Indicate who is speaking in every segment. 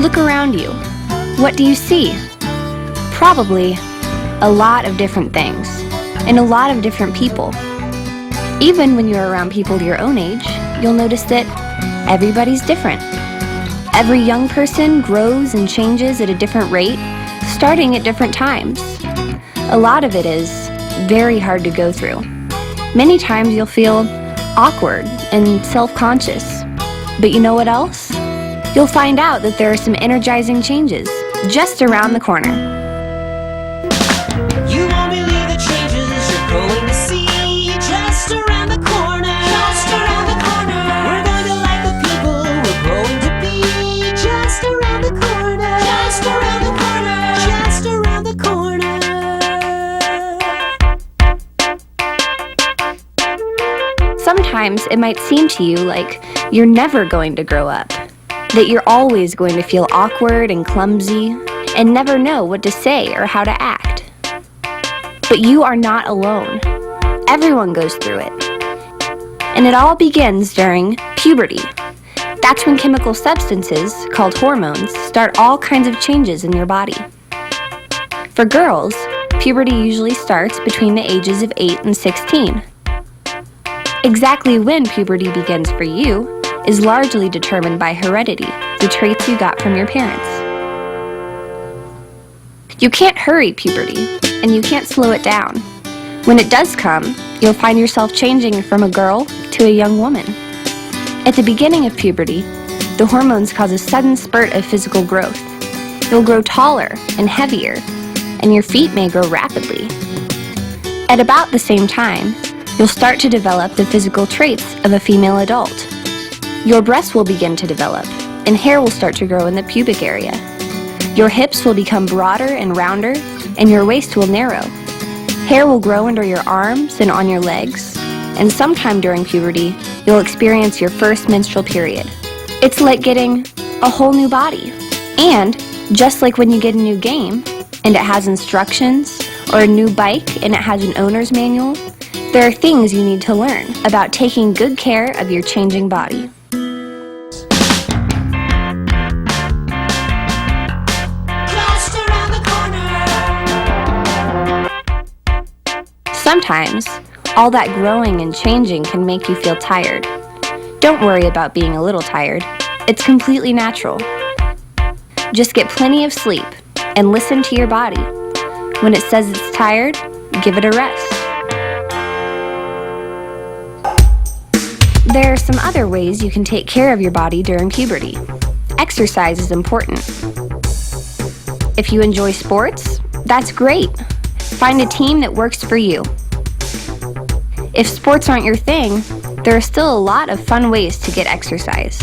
Speaker 1: Look around you. What do you see? Probably a lot of different things and a lot of different people. Even when you're around people your own age, you'll notice that everybody's different. Every young person grows and changes at a different rate, starting at different times. A lot of it is very hard to go through. Many times you'll feel awkward and self-conscious. But you know what else? You'll find out that there are some energizing changes just around the corner.
Speaker 2: You won't believe the changes you're going to see just around the corner. Just around the corner. We're going to like the people we're growing to be just around the corner. Just around the corner. Just around the corner.
Speaker 1: Sometimes it might seem to you like you're never going to grow up, that you're always going to feel awkward and clumsy and never know what to say or how to act. But you are not alone. Everyone goes through it. And it all begins during puberty. That's when chemical substances, called hormones, start all kinds of changes in your body. For girls, puberty usually starts between the ages of 8 and 16. Exactly when puberty begins for you is largely determined by heredity, the traits you got from your parents. You can't hurry puberty, and you can't slow it down. When it does come, you'll find yourself changing from a girl to a young woman. At the beginning of puberty, the hormones cause a sudden spurt of physical growth. You'll grow taller and heavier, and your feet may grow rapidly. At about the same time, you'll start to develop the physical traits of a female adult. Your breasts will begin to develop, and hair will start to grow in the pubic area. Your hips will become broader and rounder, and your waist will narrow. Hair will grow under your arms and on your legs, and sometime during puberty, you'll experience your first menstrual period. It's like getting a whole new body. And just like when you get a new game, and it has instructions, or a new bike and it has an owner's manual, there are things you need to learn about taking good care of your changing body. Sometimes, all that growing and changing can make you feel tired. Don't worry about being a little tired. It's completely natural. Just get plenty of sleep and listen to your body. When it says it's tired, give it a rest. There are some other ways you can take care of your body during puberty. Exercise is important. If you enjoy sports, that's great. Find a team that works for you. If sports aren't your thing, there are still a lot of fun ways to get exercise.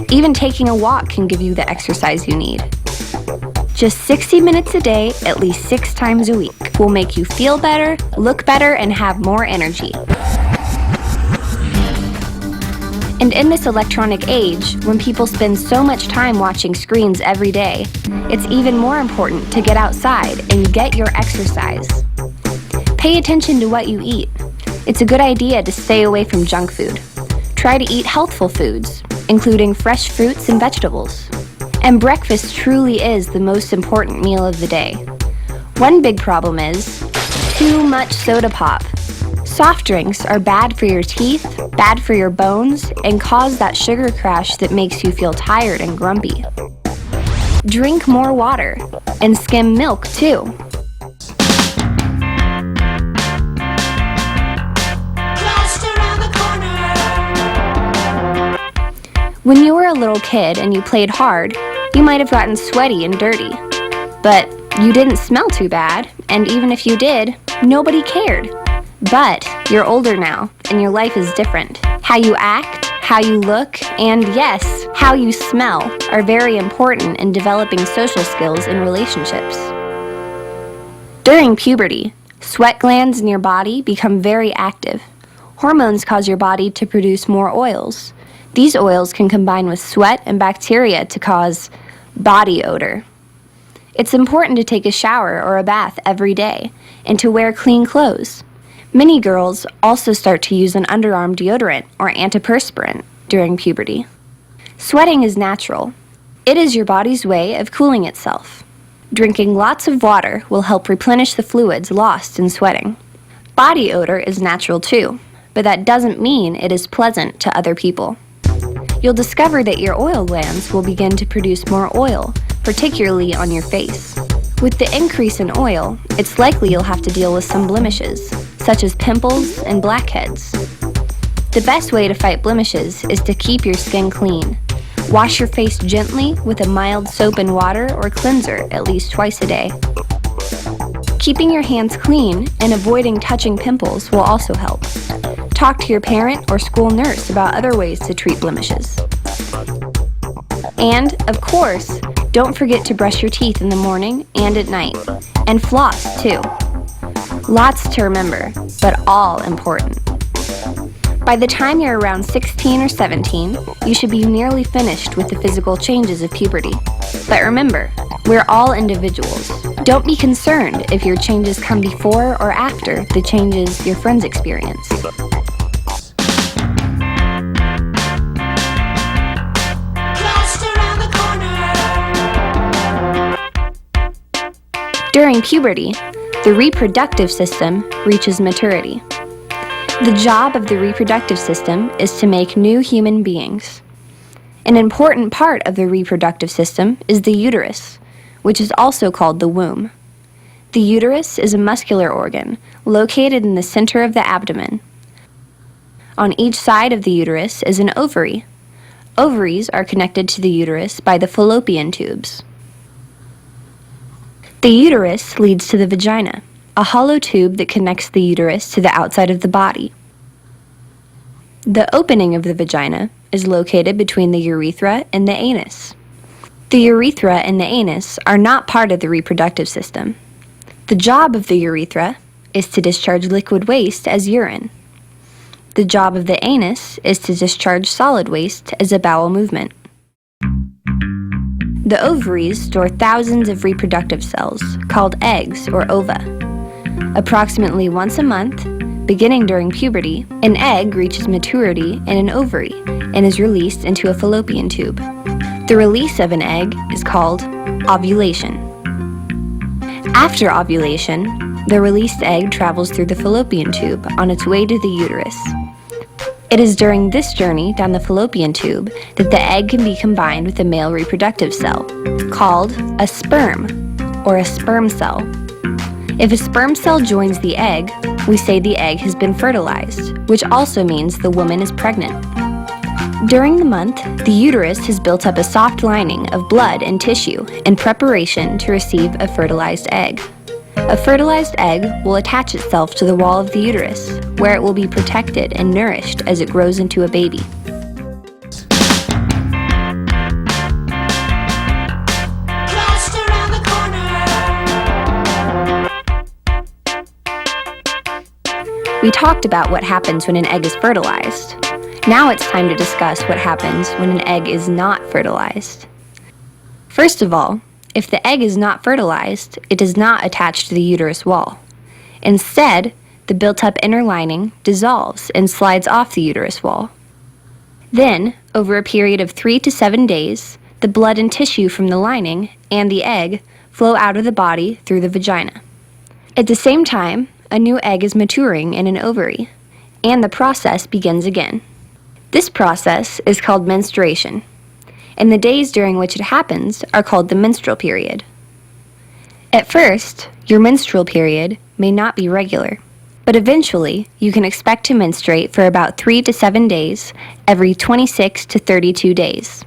Speaker 1: Even taking a walk can give you the exercise you need. Just 60 minutes a day, at least 6 times a week, will make you feel better, look better, and have more energy. And in this electronic age, when people spend so much time watching screens every day, it's even more important to get outside and get your exercise. Pay attention to what you eat. It's a good idea to stay away from junk food. Try to eat healthful foods, including fresh fruits and vegetables. And breakfast truly is the most important meal of the day. One big problem is too much soda pop. Soft drinks are bad for your teeth, bad for your bones, and cause that sugar crash that makes you feel tired and grumpy. Drink more water, and skim milk too. When you were a little kid and you played hard, you might have gotten sweaty and dirty. But you didn't smell too bad, and even if you did, nobody cared. But you're older now, and your life is different. How you act, how you look, and yes, how you smell are very important in developing social skills in relationships. During puberty, sweat glands in your body become very active. Hormones cause your body to produce more oils. These oils can combine with sweat and bacteria to cause body odor. It's important to take a shower or a bath every day and to wear clean clothes. Many girls also start to use an underarm deodorant or antiperspirant during puberty. Sweating is natural. It is your body's way of cooling itself. Drinking lots of water will help replenish the fluids lost in sweating. Body odor is natural too, but that doesn't mean it is pleasant to other people. You'll discover that your oil glands will begin to produce more oil, particularly on your face. With the increase in oil, it's likely you'll have to deal with some blemishes, such as pimples and blackheads. The best way to fight blemishes is to keep your skin clean. Wash your face gently with a mild soap and water or cleanser at least twice a day. Keeping your hands clean and avoiding touching pimples will also help. Talk to your parent or school nurse about other ways to treat blemishes. And, of course, don't forget to brush your teeth in the morning and at night. And floss, too. Lots to remember, but all important. By the time you're around 16 or 17, you should be nearly finished with the physical changes of puberty. But remember, we're all individuals. Don't be concerned if your changes come before or after the changes your friends experience. During puberty, the reproductive system reaches maturity. The job of the reproductive system is to make new human beings. An important part of the reproductive system is the uterus, which is also called the womb. The uterus is a muscular organ located in the center of the abdomen. On each side of the uterus is an ovary. Ovaries are connected to the uterus by the fallopian tubes. The uterus leads to the vagina, a hollow tube that connects the uterus to the outside of the body. The opening of the vagina is located between the urethra and the anus. The urethra and the anus are not part of the reproductive system. The job of the urethra is to discharge liquid waste as urine. The job of the anus is to discharge solid waste as a bowel movement. The ovaries store thousands of reproductive cells, called eggs or ova. Approximately once a month, beginning during puberty, an egg reaches maturity in an ovary and is released into a fallopian tube. The release of an egg is called ovulation. After ovulation, the released egg travels through the fallopian tube on its way to the uterus. It is during this journey down the fallopian tube that the egg can be combined with a male reproductive cell, called a sperm, or a sperm cell. If a sperm cell joins the egg, we say the egg has been fertilized, which also means the woman is pregnant. During the month, the uterus has built up a soft lining of blood and tissue in preparation to receive a fertilized egg. A fertilized egg will attach itself to the wall of the uterus, where it will be protected and nourished as it grows into a baby.
Speaker 2: Just around the corner.
Speaker 1: We talked about what happens when an egg is fertilized. Now it's time to discuss what happens when an egg is not fertilized. First of all, if the egg is not fertilized, it does not attach to the uterus wall. Instead, the built-up inner lining dissolves and slides off the uterus wall. Then, over a period of 3 to 7 days, the blood and tissue from the lining and the egg flow out of the body through the vagina. At the same time, a new egg is maturing in an ovary, and the process begins again. This process is called menstruation, and the days during which it happens are called the menstrual period. At first, your menstrual period may not be regular, but eventually you can expect to menstruate for about 3 to 7 days every 26 to 32 days.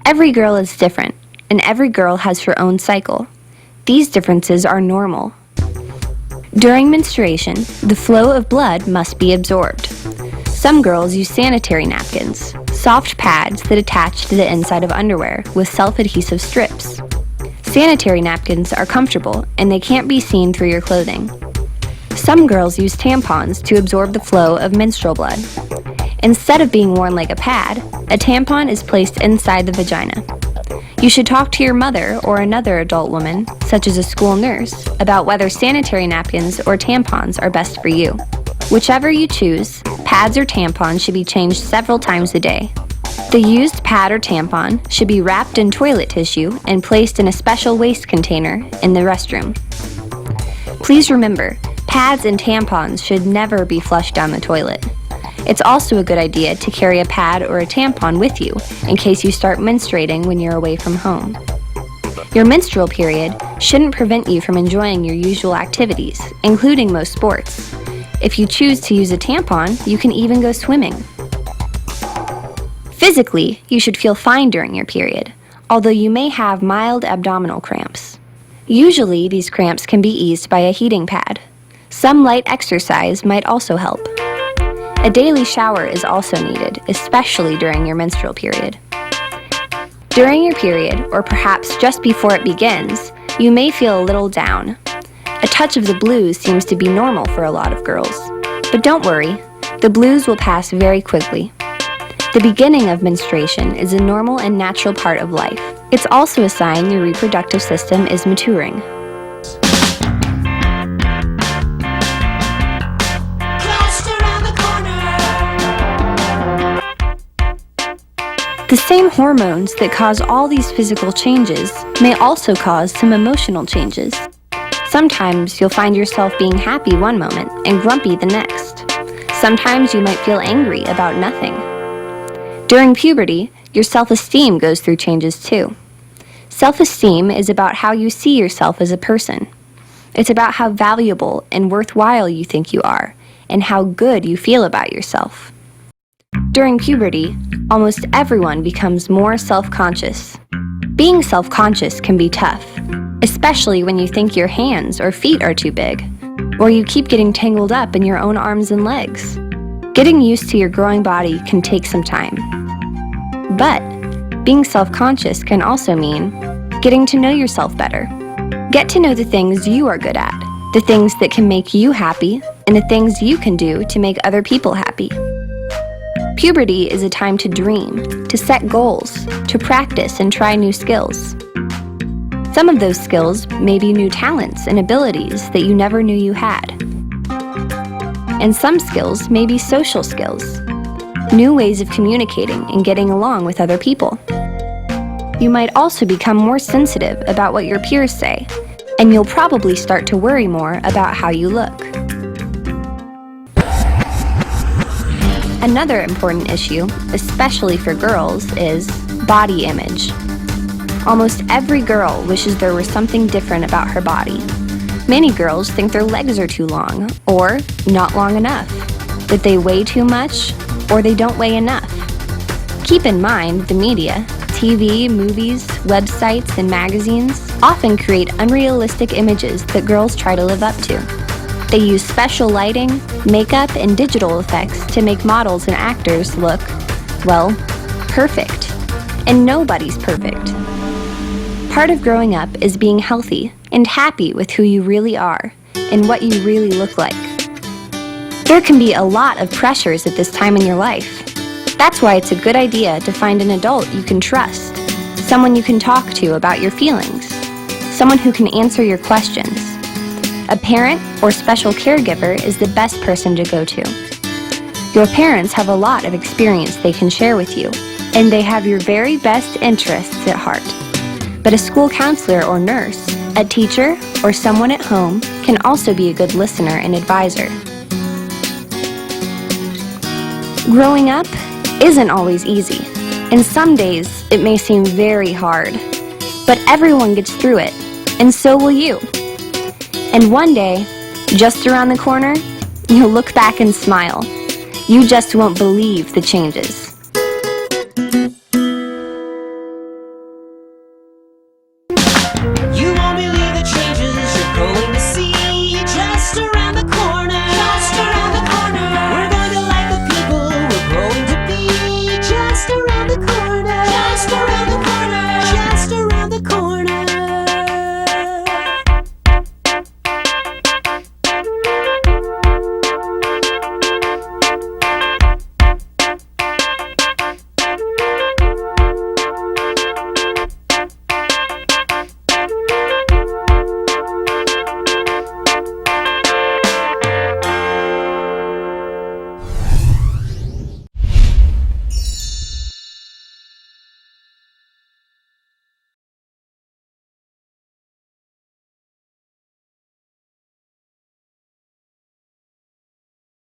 Speaker 1: Every girl is different, and every girl has her own cycle. These differences are normal. During menstruation, the flow of blood must be absorbed. Some girls use sanitary napkins, soft pads that attach to the inside of underwear with self-adhesive strips. Sanitary napkins are comfortable and they can't be seen through your clothing. Some girls use tampons to absorb the flow of menstrual blood. Instead of being worn like a pad, a tampon is placed inside the vagina. You should talk to your mother or another adult woman, such as a school nurse, about whether sanitary napkins or tampons are best for you. Whichever you choose, pads or tampons should be changed several times a day. The used pad or tampon should be wrapped in toilet tissue and placed in a special waste container in the restroom. Please remember, pads and tampons should never be flushed down the toilet. It's also a good idea to carry a pad or a tampon with you in case you start menstruating when you're away from home. Your menstrual period shouldn't prevent you from enjoying your usual activities, including most sports. If you choose to use a tampon, you can even go swimming. Physically, you should feel fine during your period, although you may have mild abdominal cramps. Usually, these cramps can be eased by a heating pad. Some light exercise might also help. A daily shower is also needed, especially during your menstrual period. During your period, or perhaps just before it begins, you may feel a little down. A touch of the blues seems to be normal for a lot of girls. But don't worry, the blues will pass very quickly. The beginning of menstruation is a normal and natural part of life. It's also a sign your reproductive system is maturing. The same hormones that cause all these physical changes may also cause some emotional changes. Sometimes you'll find yourself being happy one moment and grumpy the next. Sometimes you might feel angry about nothing. During puberty, your self-esteem goes through changes too. Self-esteem is about how you see yourself as a person. It's about how valuable and worthwhile you think you are, and how good you feel about yourself. During puberty, almost everyone becomes more self-conscious. Being self-conscious can be tough, especially when you think your hands or feet are too big, or you keep getting tangled up in your own arms and legs. Getting used to your growing body can take some time. But being self-conscious can also mean getting to know yourself better. Get to know the things you are good at, the things that can make you happy, and the things you can do to make other people happy. Puberty is a time to dream, to set goals, to practice and try new skills. Some of those skills may be new talents and abilities that you never knew you had. And some skills may be social skills, new ways of communicating and getting along with other people. You might also become more sensitive about what your peers say, and you'll probably start to worry more about how you look. Another important issue, especially for girls, is body image. Almost every girl wishes there was something different about her body. Many girls think their legs are too long, or not long enough, that they weigh too much, or they don't weigh enough. Keep in mind the media, TV, movies, websites, and magazines often create unrealistic images that girls try to live up to. They use special lighting, makeup, and digital effects to make models and actors look, well, perfect. And nobody's perfect. Part of growing up is being healthy and happy with who you really are and what you really look like. There can be a lot of pressures at this time in your life. That's why it's a good idea to find an adult you can trust, someone you can talk to about your feelings, someone who can answer your questions. A parent or special caregiver is the best person to go to. Your parents have a lot of experience they can share with you, and they have your very best interests at heart. But a school counselor or nurse, a teacher, or someone at home can also be a good listener and advisor. Growing up isn't always easy, and some days it may seem very hard. But everyone gets through it, and so will you. And one day, just around the corner, you'll look back and smile. You just won't believe the changes.